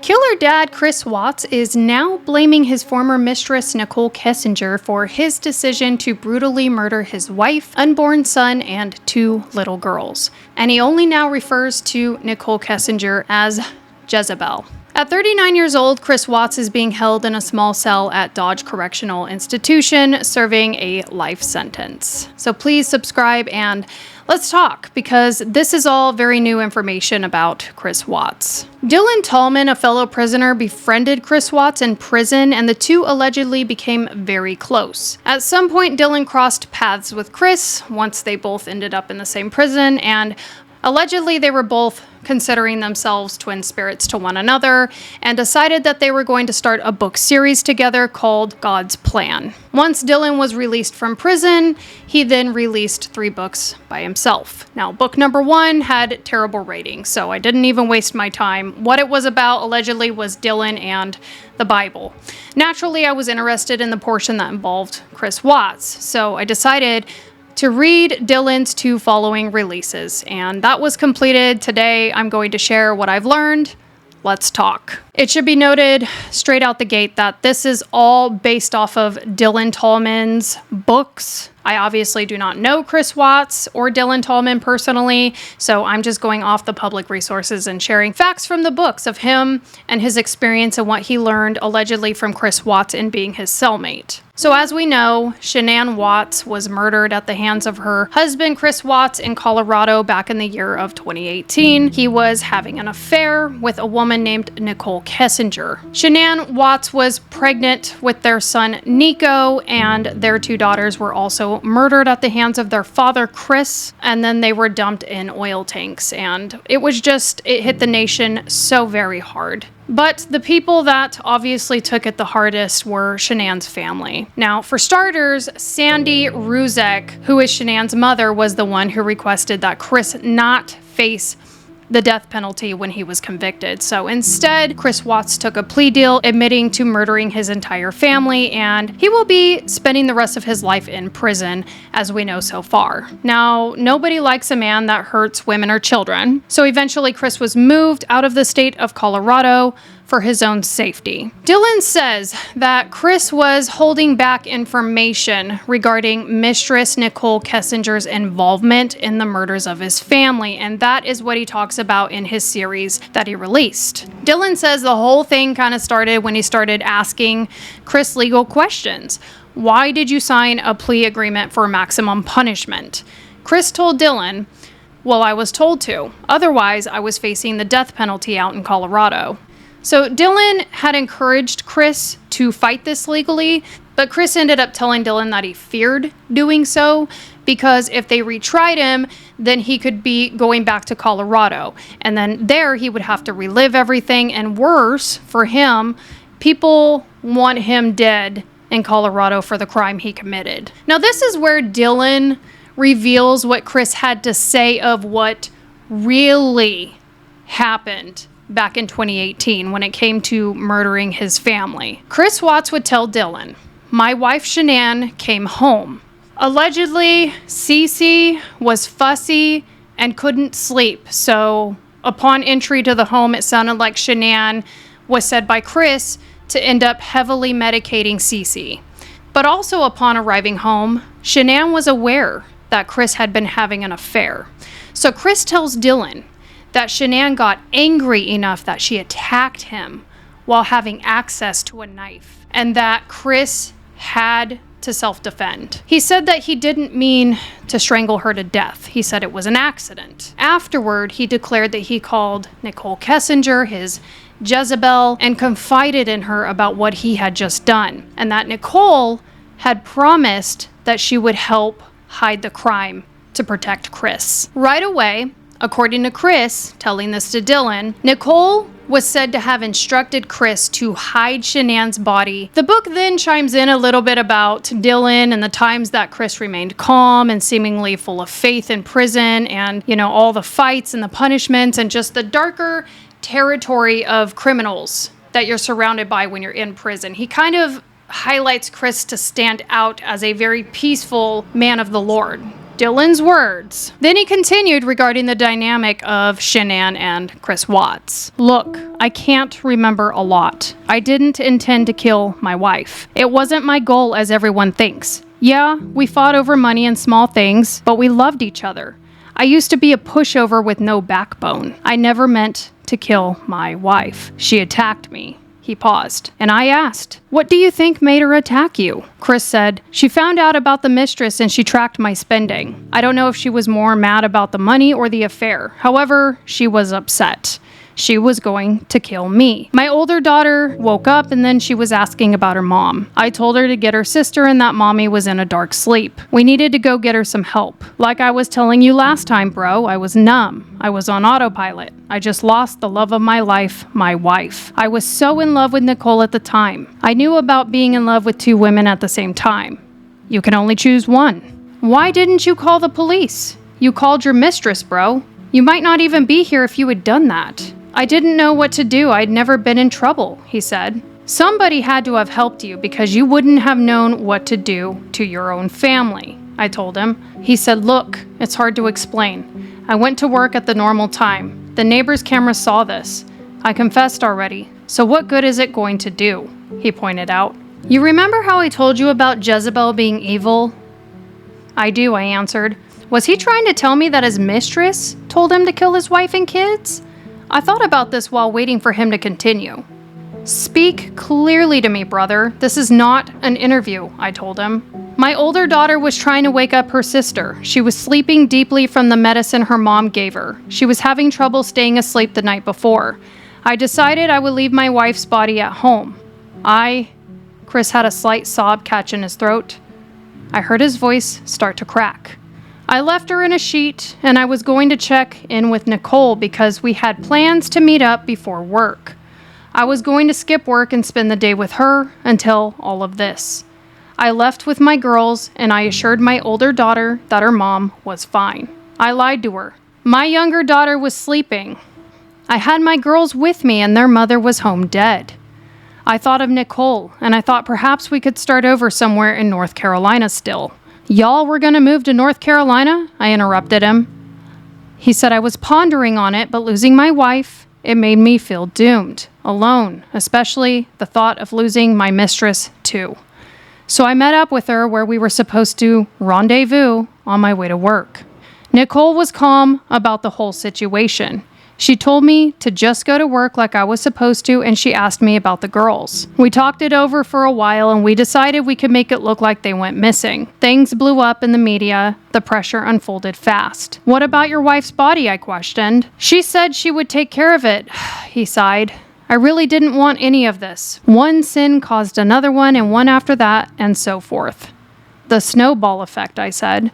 Killer dad Chris Watts is now blaming his former mistress Nicole Kessinger for his decision to brutally murder his wife, unborn son, and 2 little girls. And he only now refers to Nicole Kessinger as Jezebel. At 39 years old, Chris Watts is being held in a small cell at Dodge Correctional Institution, serving a life sentence. So please subscribe and let's talk, because this is all very new information about Chris Watts. Dylan Tallman, a fellow prisoner, befriended Chris Watts in prison, and the two allegedly became very close. At some point, Dylan crossed paths with Chris once they both ended up in the same prison, and allegedly, they were both considering themselves twin spirits to one another and decided that they were going to start a book series together called God's Plan. Once Dylan was released from prison, he then released 3 books by himself. Now, book number 1 had terrible ratings, so I didn't even waste my time. What it was about allegedly was Dylan and the Bible. Naturally, I was interested in the portion that involved Chris Watts, so I decided to read Dylan's 2 following releases, and that was completed. Today, I'm going to share what I've learned. Let's talk. It should be noted straight out the gate that this is all based off of Dylan Tallman's books. I obviously do not know Chris Watts or Dylan Tallman personally, so I'm just going off the public resources and sharing facts from the books of him and his experience and what he learned allegedly from Chris Watts in being his cellmate. So as we know, Shanann Watts was murdered at the hands of her husband, Chris Watts, in Colorado back in the year of 2018. He was having an affair with a woman named Nicole Kessinger. Shanann Watts was pregnant with their son, Nico, and their 2 daughters were also murdered at the hands of their father, Chris, and then they were dumped in oil tanks. And it hit the nation so very hard. But the people that obviously took it the hardest were Shanann's family. Now, for starters, Sandy Ruzek, who is Shanann's mother, was the one who requested that Chris not face the death penalty when he was convicted. So instead, Chris Watts took a plea deal admitting to murdering his entire family, and he will be spending the rest of his life in prison, as we know so far. Now, nobody likes a man that hurts women or children, so eventually Chris was moved out of the state of Colorado for his own safety. Dylan says that Chris was holding back information regarding mistress Nicole Kessinger's involvement in the murders of his family, and that is what he talks about in his series that he released. Dylan says the whole thing kind of started when he started asking Chris legal questions. Why did you sign a plea agreement for maximum punishment? Chris told Dylan, "Well, I was told to. Otherwise, I was facing the death penalty out in Colorado." So Dylan had encouraged Chris to fight this legally, but Chris ended up telling Dylan that he feared doing so because if they retried him, then he could be going back to Colorado. And then there he would have to relive everything, and worse for him, people want him dead in Colorado for the crime he committed. Now this is where Dylan reveals what Chris had to say of what really happened back in 2018 when it came to murdering his family. Chris Watts would tell Dylan, "My wife Shanann came home. Allegedly, Cece was fussy and couldn't sleep. So upon entry to the home, it sounded like Shanann was said by Chris to end up heavily medicating Cece. But also upon arriving home, Shanann was aware that Chris had been having an affair. So Chris tells Dylan that Shanann got angry enough that she attacked him while having access to a knife, and that Chris had to self-defend. He said that he didn't mean to strangle her to death. He said it was an accident. Afterward, he declared that he called Nicole Kessinger his Jezebel and confided in her about what he had just done, and that Nicole had promised that she would help hide the crime to protect Chris. Right away, according to Chris, telling this to Dylan, Nicole was said to have instructed Chris to hide Shanann's body. The book then chimes in a little bit about Dylan and the times that Chris remained calm and seemingly full of faith in prison, and, all the fights and the punishments and just the darker territory of criminals that you're surrounded by when you're in prison. He kind of highlights Chris to stand out as a very peaceful man of the Lord. Dylan's words. Then he continued regarding the dynamic of Shanann and Chris Watts. Look, I can't remember a lot. I didn't intend to kill my wife. It wasn't my goal as everyone thinks. Yeah, we fought over money and small things, but we loved each other. I used to be a pushover with no backbone. I never meant to kill my wife. She attacked me. He paused, and I asked, "What do you think made her attack you?" Chris said, "She found out about the mistress and she tracked my spending. I don't know if she was more mad about the money or the affair. However, she was upset. She was going to kill me. My older daughter woke up and then she was asking about her mom. I told her to get her sister and that mommy was in a dark sleep. We needed to go get her some help. Like I was telling you last time, bro, I was numb. I was on autopilot. I just lost the love of my life, my wife. I was so in love with Nicole at the time. I knew about being in love with two women at the same time. You can only choose one. Why didn't you call the police? You called your mistress, bro. You might not even be here if you had done that. I didn't know what to do. I'd never been in trouble, he said. Somebody had to have helped you because you wouldn't have known what to do to your own family, I told him. He said, look, it's hard to explain. I went to work at the normal time. The neighbor's camera saw this. I confessed already. So what good is it going to do? He pointed out. You remember how I told you about Jezebel being evil? I do, I answered. Was he trying to tell me that his mistress told him to kill his wife and kids? I thought about this while waiting for him to continue. Speak clearly to me, brother. This is not an interview, I told him. My older daughter was trying to wake up her sister. She was sleeping deeply from the medicine her mom gave her. She was having trouble staying asleep the night before. I decided I would leave my wife's body at home. Chris had a slight sob catch in his throat. I heard his voice start to crack. I left her in a sheet, and I was going to check in with Nicole because we had plans to meet up before work. I was going to skip work and spend the day with her until all of this. I left with my girls, and I assured my older daughter that her mom was fine. I lied to her. My younger daughter was sleeping. I had my girls with me, and their mother was home dead. I thought of Nicole, and I thought perhaps we could start over somewhere in North Carolina still. Y'all were gonna move to North Carolina? I interrupted him. He said I was pondering on it, but losing my wife, it made me feel doomed, alone, especially the thought of losing my mistress too. So I met up with her where we were supposed to rendezvous on my way to work. Nicole was calm about the whole situation. She told me to just go to work like I was supposed to, and she asked me about the girls. We talked it over for a while, and we decided we could make it look like they went missing. Things blew up in the media. The pressure unfolded fast. What about your wife's body? I questioned. She said she would take care of it, he sighed. I really didn't want any of this. One sin caused another one, and one after that, and so forth. The snowball effect, I said.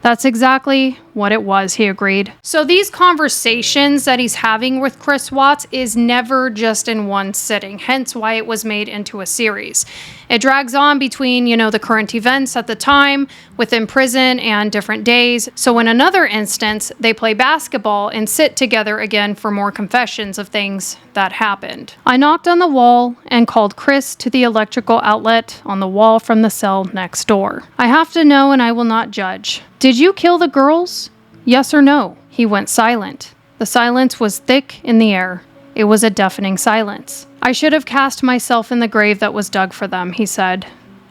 That's exactly what it was, he agreed. So these conversations that he's having with Chris Watts is never just in one sitting, hence why it was made into a series. It drags on between, the current events at the time, within prison, and different days. So in another instance, they play basketball and sit together again for more confessions of things that happened. I knocked on the wall and called Chris to the electrical outlet on the wall from the cell next door. I have to know and I will not judge. Did you kill the girls? Yes or no? He went silent. The silence was thick in the air. It was a deafening silence. I should have cast myself in the grave that was dug for them, he said.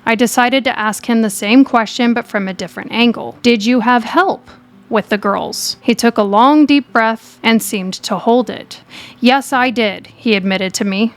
I decided to ask him the same question but from a different angle. Did you have help with the girls? He took a long, deep breath and seemed to hold it. Yes, I did, he admitted to me.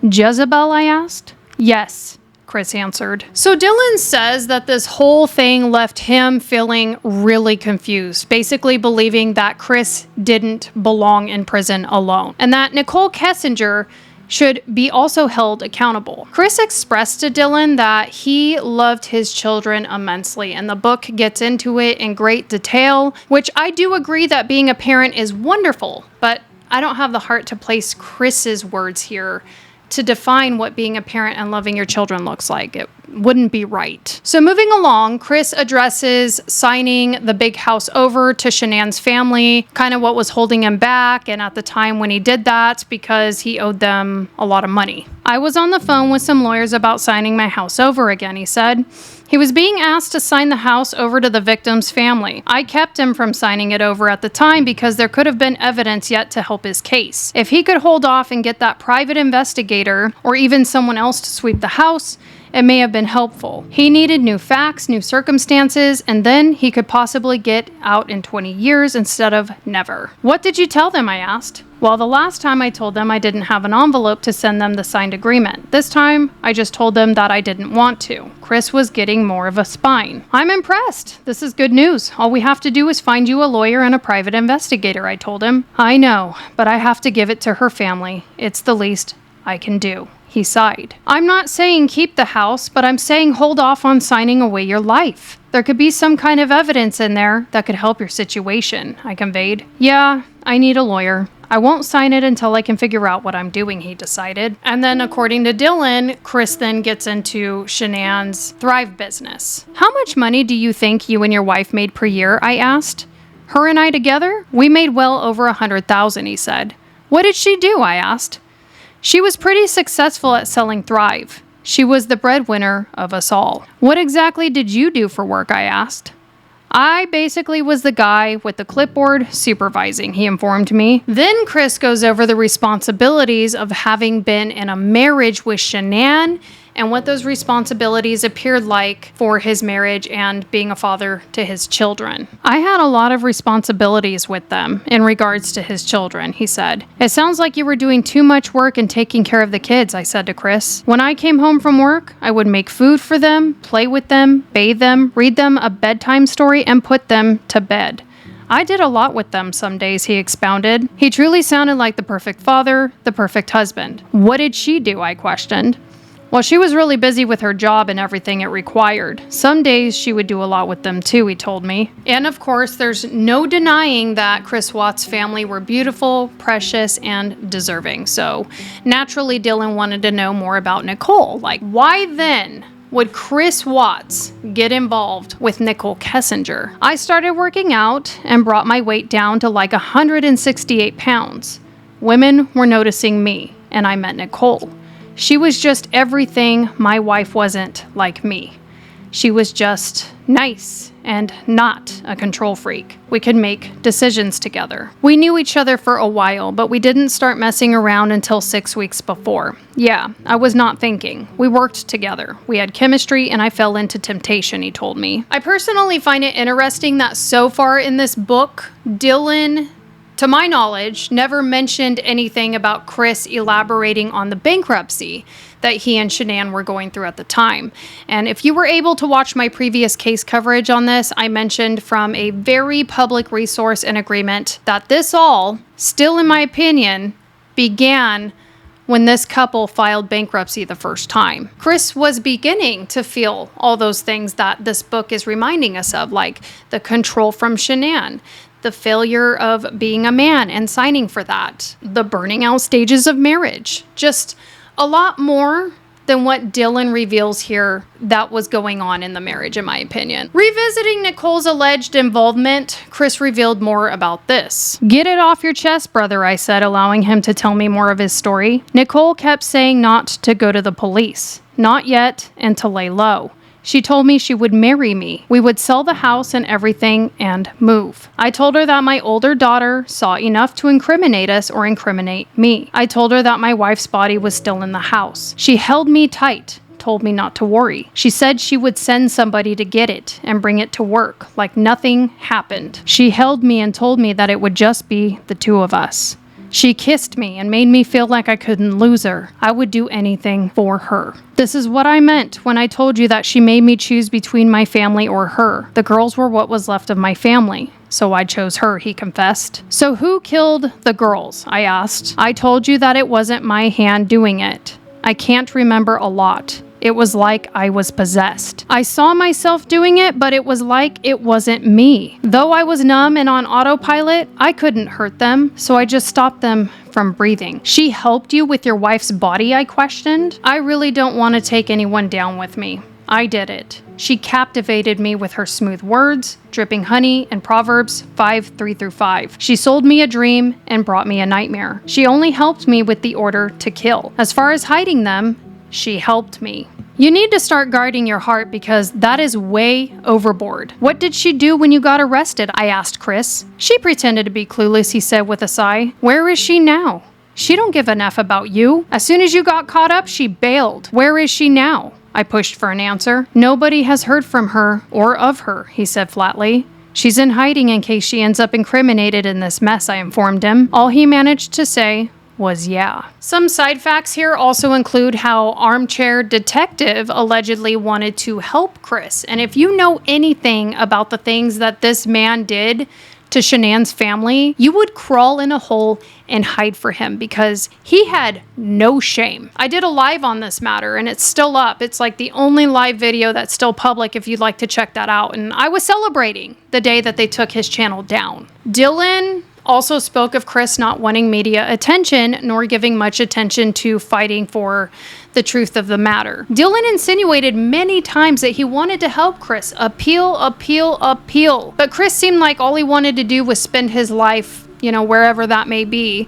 Jezebel, I asked. Yes, Chris answered. So Dylan says that this whole thing left him feeling really confused, basically believing that Chris didn't belong in prison alone, and that Nicole Kessinger should be also held accountable. Chris expressed to Dylan that he loved his children immensely, and the book gets into it in great detail, which I do agree that being a parent is wonderful, but I don't have the heart to place Chris's words here to define what being a parent and loving your children looks like. It wouldn't be right. So moving along, Chris addresses signing the big house over to Shanann's family, kind of what was holding him back, and at the time when he did that, because he owed them a lot of money. I was on the phone with some lawyers about signing my house over again, he said. He was being asked to sign the house over to the victim's family. I kept him from signing it over at the time because there could have been evidence yet to help his case. If he could hold off and get that private investigator or even someone else to sweep the house, it may have been helpful. He needed new facts, new circumstances, and then he could possibly get out in 20 years instead of never. What did you tell them? I asked. Well, the last time I told them I didn't have an envelope to send them the signed agreement. This time, I just told them that I didn't want to. Chris was getting more of a spine. I'm impressed. This is good news. All we have to do is find you a lawyer and a private investigator, I told him. I know, but I have to give it to her family. It's the least I can do. He sighed. I'm not saying keep the house, but I'm saying hold off on signing away your life. There could be some kind of evidence in there that could help your situation, I conveyed. Yeah, I need a lawyer. I won't sign it until I can figure out what I'm doing, he decided. And then according to Dylan, Chris then gets into Shanann's Thrive business. How much money do you think you and your wife made per year? I asked. Her and I together? We made well over $100,000, he said. What did she do? I asked. She was pretty successful at selling Thrive. She was the breadwinner of us all. What exactly did you do for work? I asked. I basically was the guy with the clipboard supervising, he informed me. Then Chris goes over the responsibilities of having been in a marriage with Shanann and what those responsibilities appeared like for his marriage and being a father to his children. I had a lot of responsibilities with them in regards to his children, he said. It sounds like you were doing too much work and taking care of the kids, I said to Chris. When I came home from work, I would make food for them, play with them, bathe them, read them a bedtime story, and put them to bed. I did a lot with them some days, he expounded. He truly sounded like the perfect father, the perfect husband. What did she do? I questioned. Well, she was really busy with her job and everything it required. Some days she would do a lot with them too, he told me. And of course, there's no denying that Chris Watts' family were beautiful, precious, and deserving. So naturally, Dylan wanted to know more about Nicole. Like, why then would Chris Watts get involved with Nicole Kessinger? I started working out and brought my weight down to like 168 pounds. Women were noticing me, and I met Nicole. She was just everything my wife wasn't like me. She was just nice and not a control freak. We could make decisions together. We knew each other for a while, but we didn't start messing around until 6 weeks before. Yeah, I was not thinking. We worked together. We had chemistry and I fell into temptation, he told me. I personally find it interesting that so far in this book, Dylan, to my knowledge, never mentioned anything about Chris elaborating on the bankruptcy that he and Shanann were going through at the time. And if you were able to watch my previous case coverage on this, I mentioned from a very public resource and agreement that this all, still in my opinion, began when this couple filed bankruptcy the first time. Chris was beginning to feel all those things that this book is reminding us of, like the control from Shanann, the failure of being a man and signing for that, the burning out stages of marriage, just a lot more than what Dylan reveals here that was going on in the marriage, in my opinion. Revisiting Nicole's alleged involvement, Chris revealed more about this. Get it off your chest, brother, I said, allowing him to tell me more of his story. Nicole kept saying not to go to the police, not yet, and to lay low. She told me she would marry me. We would sell the house and everything and move. I told her that my older daughter saw enough to incriminate us or incriminate me. I told her that my wife's body was still in the house. She held me tight, told me not to worry. She said she would send somebody to get it and bring it to work, like nothing happened. She held me and told me that it would just be the two of us. She kissed me and made me feel like I couldn't lose her. I would do anything for her. This is what I meant when I told you that she made me choose between my family or her. The girls were what was left of my family, so I chose her, he confessed. So who killed the girls? I asked. I told you that it wasn't my hand doing it. I can't remember a lot. It was like I was possessed. I saw myself doing it, but it was like it wasn't me. Though I was numb and on autopilot, I couldn't hurt them, so I just stopped them from breathing. She helped you with your wife's body, I questioned. I really don't want to take anyone down with me. I did it. She captivated me with her smooth words, dripping honey, and Proverbs 5:3-5. She sold me a dream and brought me a nightmare. She only helped me with the order to kill. As far as hiding them, she helped me. You need to start guarding your heart because that is way overboard. What did she do when you got arrested? I asked Chris. She pretended to be clueless, he said with a sigh. Where is she now? She don't give an F about you. As soon as you got caught up, she bailed. Where is she now? I pushed for an answer. Nobody has heard from her or of her, he said flatly. She's in hiding in case she ends up incriminated in this mess, I informed him. All he managed to say was yeah. Some side facts here also include how Armchair Detective allegedly wanted to help Chris. And if you know anything about the things that this man did to Shanann's family, you would crawl in a hole and hide for him because he had no shame. I did a live on this matter and it's still up. It's like the only live video that's still public if you'd like to check that out. And I was celebrating the day that they took his channel down. Dylan also spoke of Chris not wanting media attention nor giving much attention to fighting for the truth of the matter. Dylan insinuated many times that he wanted to help Chris appeal. But Chris seemed like all he wanted to do was spend his life, wherever that may be,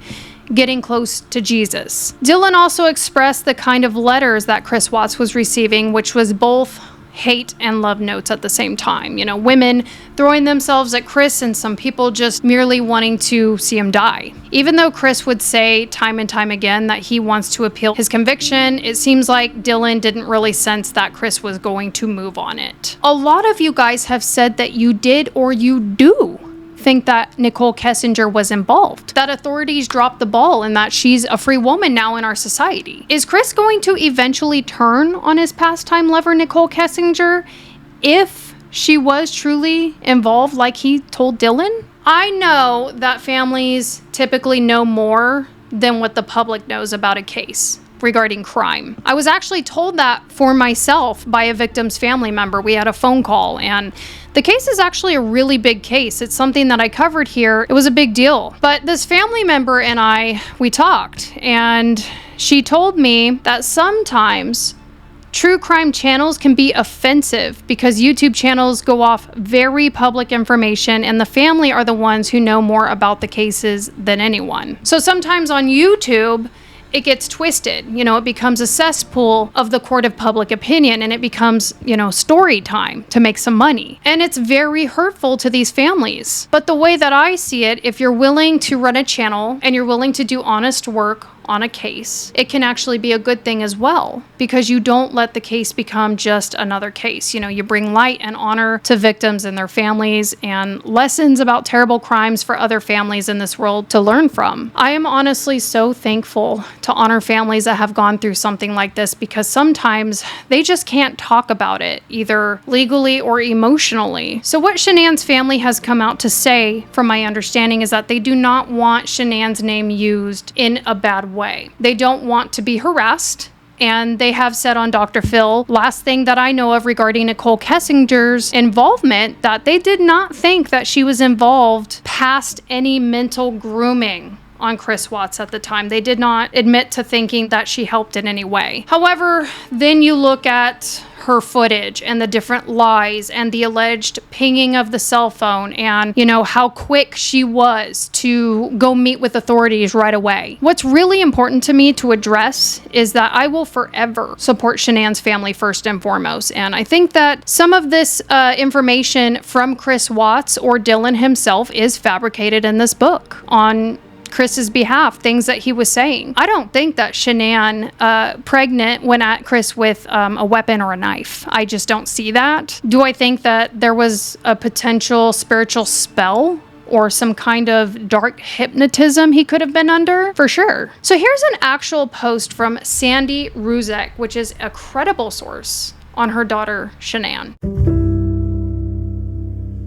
getting close to Jesus. Dylan also expressed the kind of letters that Chris Watts was receiving, which was both hate and love notes at the same time. Women throwing themselves at Chris and some people just merely wanting to see him die. Even though Chris would say time and time again that he wants to appeal his conviction, it seems like Dylan didn't really sense that Chris was going to move on it. A lot of you guys have said that you did or you do think that Nicole Kessinger was involved, that authorities dropped the ball and that she's a free woman now in our society. Is Chris going to eventually turn on his pastime lover Nicole Kessinger if she was truly involved like he told Dylan? I know that families typically know more than what the public knows about a case regarding crime. I was actually told that for myself by a victim's family member. We had a phone call and the case is actually a really big case. It's something that I covered here. It was a big deal. But this family member and we talked and she told me that sometimes true crime channels can be offensive because YouTube channels go off very public information and the family are the ones who know more about the cases than anyone. So sometimes on YouTube, it gets twisted. It becomes a cesspool of the court of public opinion and it becomes, story time to make some money. And it's very hurtful to these families. But the way that I see it, if you're willing to run a channel and you're willing to do honest work on a case, it can actually be a good thing as well because you don't let the case become just another case. You bring light and honor to victims and their families and lessons about terrible crimes for other families in this world to learn from. I am honestly so thankful to honor families that have gone through something like this because sometimes they just can't talk about it either legally or emotionally. So what Shanann's family has come out to say, from my understanding, is that they do not want Shanann's name used in a bad way. They don't want to be harassed. And they have said on Dr. Phil, last thing that I know of regarding Nicole Kessinger's involvement, that they did not think that she was involved past any mental grooming on Chris Watts at the time. They did not admit to thinking that she helped in any way. However, then you look at her footage and the different lies and the alleged pinging of the cell phone and, how quick she was to go meet with authorities right away. What's really important to me to address is that I will forever support Shanann's family first and foremost. And I think that some of this information from Chris Watts or Dylan himself is fabricated in this book on Chris's behalf, things that he was saying. I don't think that Shanann, pregnant, went at Chris with a weapon or a knife. I just don't see that. Do I think that there was a potential spiritual spell or some kind of dark hypnotism he could have been under? For sure. So here's an actual post from Sandy Ruzek, which is a credible source on her daughter, Shanann.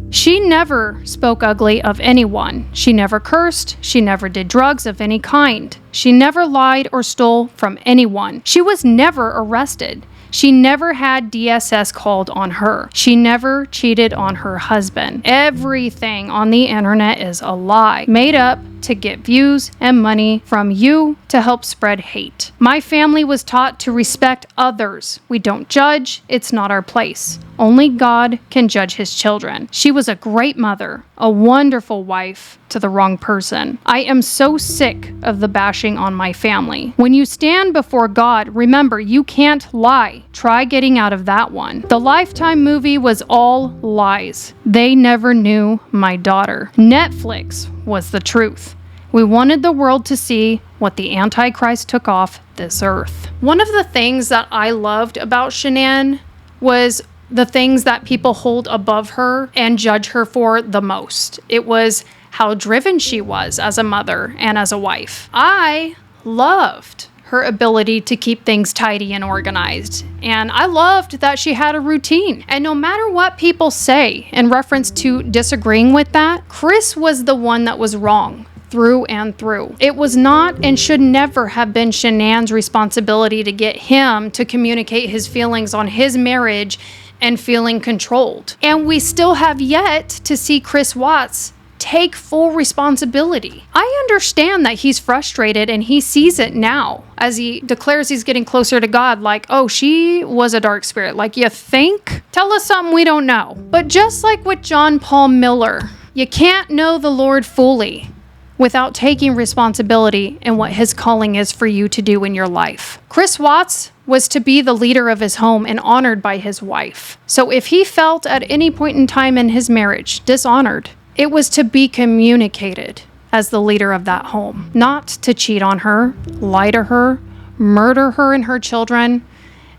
She never spoke ugly of anyone. She never cursed. She never did drugs of any kind. She never lied or stole from anyone. She was never arrested. She never had DSS called on her. She never cheated on her husband. Everything on the internet is a lie, made up, to get views and money from you to help spread hate. My family was taught to respect others. We don't judge. It's not our place. Only God can judge his children. She was a great mother, a wonderful wife to the wrong person. I am so sick of the bashing on my family. When you stand before God, remember, you can't lie. Try getting out of that one. The Lifetime movie was all lies. They never knew my daughter. Netflix was the truth. We wanted the world to see what the Antichrist took off this earth. One of the things that I loved about Shanann was the things that people hold above her and judge her for the most. It was how driven she was as a mother and as a wife. I loved her ability to keep things tidy and organized. And I loved that she had a routine. And no matter what people say in reference to disagreeing with that, Chris was the one that was wrong through and through. It was not and should never have been Shanann's responsibility to get him to communicate his feelings on his marriage and feeling controlled. And we still have yet to see Chris Watts take full responsibility. I understand that he's frustrated and he sees it now as he declares he's getting closer to God, like, oh, she was a dark spirit. Like, you think? Tell us something we don't know. But just like with John Paul Miller, you can't know the Lord fully without taking responsibility in what his calling is for you to do in your life. Chris Watts was to be the leader of his home and honored by his wife. So if he felt at any point in time in his marriage dishonored, it was to be communicated as the leader of that home, not to cheat on her, lie to her, murder her and her children,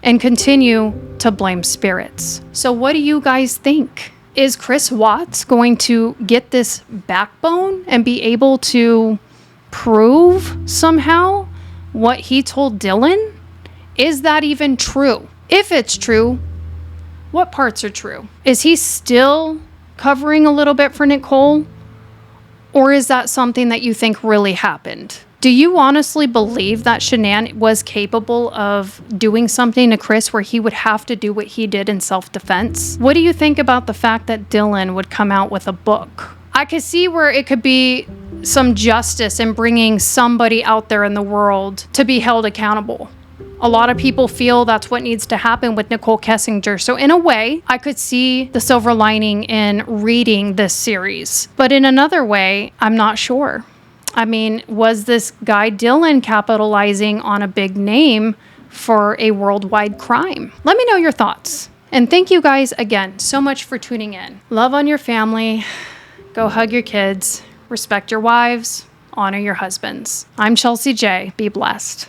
and continue to blame spirits. So what do you guys think? Is Chris Watts going to get this backbone and be able to prove somehow what he told Dylan? Is that even true? If it's true, what parts are true? Is he still covering a little bit for Nicole? Or is that something that you think really happened? Do you honestly believe that Shanann was capable of doing something to Chris where he would have to do what he did in self-defense? What do you think about the fact that Dylan would come out with a book? I could see where it could be some justice in bringing somebody out there in the world to be held accountable. A lot of people feel that's what needs to happen with Nicole Kessinger. So in a way, I could see the silver lining in reading this series. But in another way, I'm not sure. I mean, was this guy Dylan capitalizing on a big name for a worldwide crime? Let me know your thoughts. And thank you guys again so much for tuning in. Love on your family. Go hug your kids. Respect your wives. Honor your husbands. I'm Chelsea J. Be blessed.